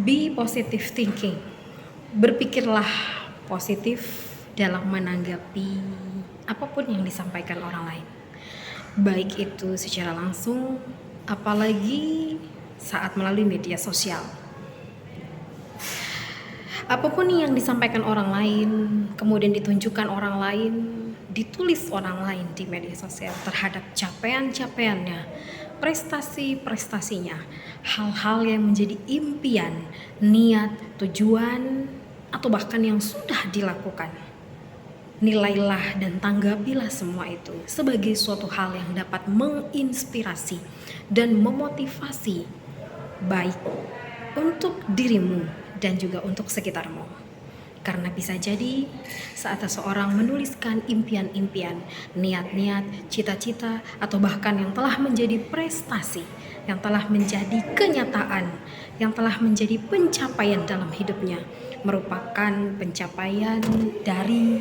Be positive thinking. Berpikirlah positif dalam menanggapi apapun yang disampaikan orang lain. Baik itu secara langsung, apalagi saat melalui media sosial. Apapun yang disampaikan orang lain, kemudian ditunjukkan orang lain, ditulis orang lain di media sosial terhadap capaian-capaiannya, prestasi-prestasinya, hal-hal yang menjadi impian, niat, tujuan, atau bahkan yang sudah dilakukan. Nilailah dan tanggapilah semua itu sebagai suatu hal yang dapat menginspirasi dan memotivasi baik untuk dirimu dan juga untuk sekitarmu. Karena bisa jadi saat seseorang menuliskan impian-impian, niat-niat, cita-cita, atau bahkan yang telah menjadi prestasi, yang telah menjadi kenyataan, yang telah menjadi pencapaian dalam hidupnya, merupakan pencapaian dari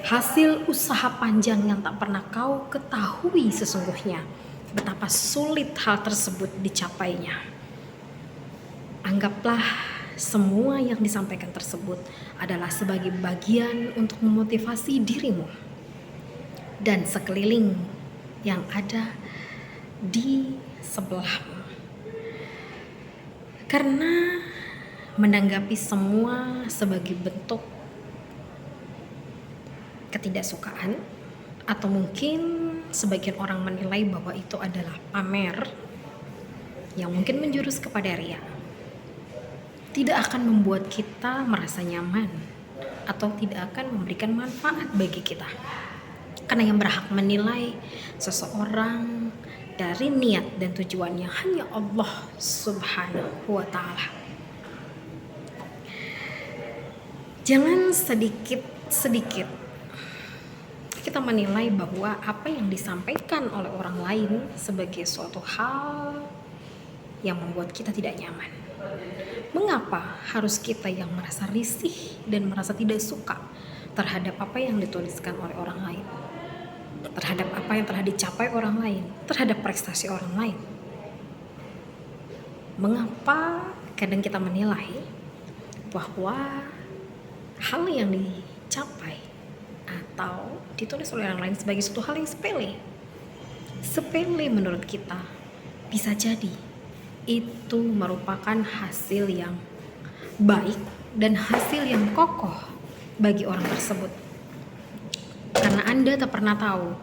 hasil usaha panjang yang tak pernah kau ketahui sesungguhnya betapa sulit hal tersebut dicapainya. Anggaplah semua yang disampaikan tersebut adalah sebagai bagian untuk memotivasi dirimu dan sekeliling yang ada di sebelahmu. Karena menanggapi semua sebagai bentuk ketidaksukaan, atau mungkin sebagian orang menilai bahwa itu adalah pamer yang mungkin menjurus kepada ria, tidak akan membuat kita merasa nyaman atau tidak akan memberikan manfaat bagi kita. Karena yang berhak menilai seseorang dari niat dan tujuannya hanya Allah Subhanahu wa Ta'ala. Jangan sedikit-sedikit kita menilai bahwa apa yang disampaikan oleh orang lain sebagai suatu hal yang membuat kita tidak nyaman. Mengapa harus kita yang merasa risih dan merasa tidak suka terhadap apa yang dituliskan oleh orang lain, terhadap apa yang telah dicapai orang lain, terhadap prestasi orang lain? Mengapa kadang kita menilai bahwa hal yang dicapai atau ditulis oleh orang lain sebagai suatu hal yang sepele menurut kita? Bisa jadi itu merupakan hasil yang baik dan hasil yang kokoh bagi orang tersebut. Karena Anda tak pernah tahu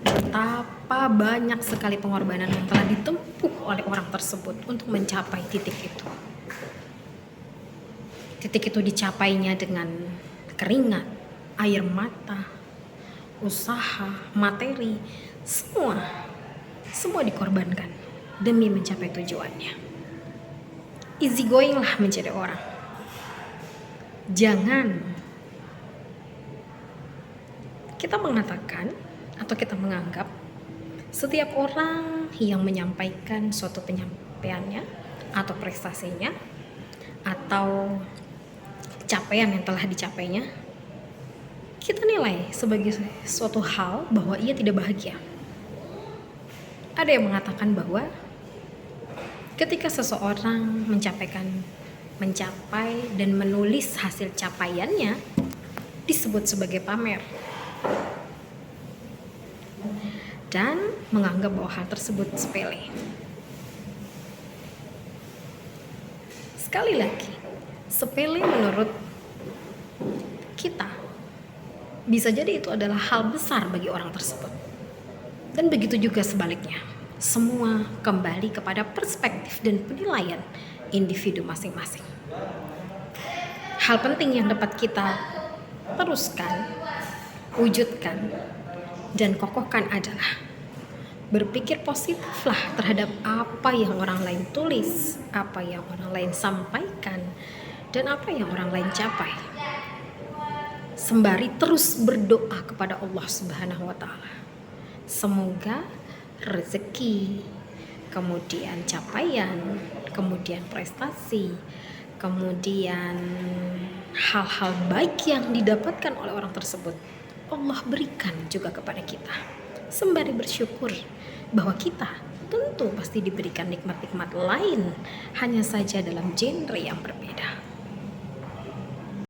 betapa banyak sekali pengorbanan yang telah ditempuh oleh orang tersebut untuk mencapai titik itu. Titik itu dicapainya dengan keringat, air mata, usaha, materi, semua dikorbankan demi mencapai tujuannya. Easy going lah menjadi orang. Jangan kita mengatakan atau kita menganggap setiap orang yang menyampaikan suatu penyampaiannya atau prestasinya atau capaian yang telah dicapainya, kita nilai sebagai suatu hal bahwa ia tidak bahagia. Ada yang mengatakan bahwa ketika seseorang mencapai dan menulis hasil capaiannya disebut sebagai pamer dan menganggap bahwa hal tersebut sepele. Sekali lagi, sepele menurut kita bisa jadi itu adalah hal besar bagi orang tersebut. Dan begitu juga sebaliknya. Semua kembali kepada perspektif dan penilaian individu masing-masing. Hal penting yang dapat kita teruskan, wujudkan, dan kokohkan adalah berpikir positiflah terhadap apa yang orang lain tulis, apa yang orang lain sampaikan, dan apa yang orang lain capai. Sembari terus berdoa kepada Allah Subhanahu wa Ta'ala. Semoga rezeki, kemudian capaian, kemudian prestasi, kemudian hal-hal baik yang didapatkan oleh orang tersebut Allah berikan juga kepada kita. Sembari bersyukur bahwa kita tentu pasti diberikan nikmat-nikmat lain, hanya saja dalam genre yang berbeda.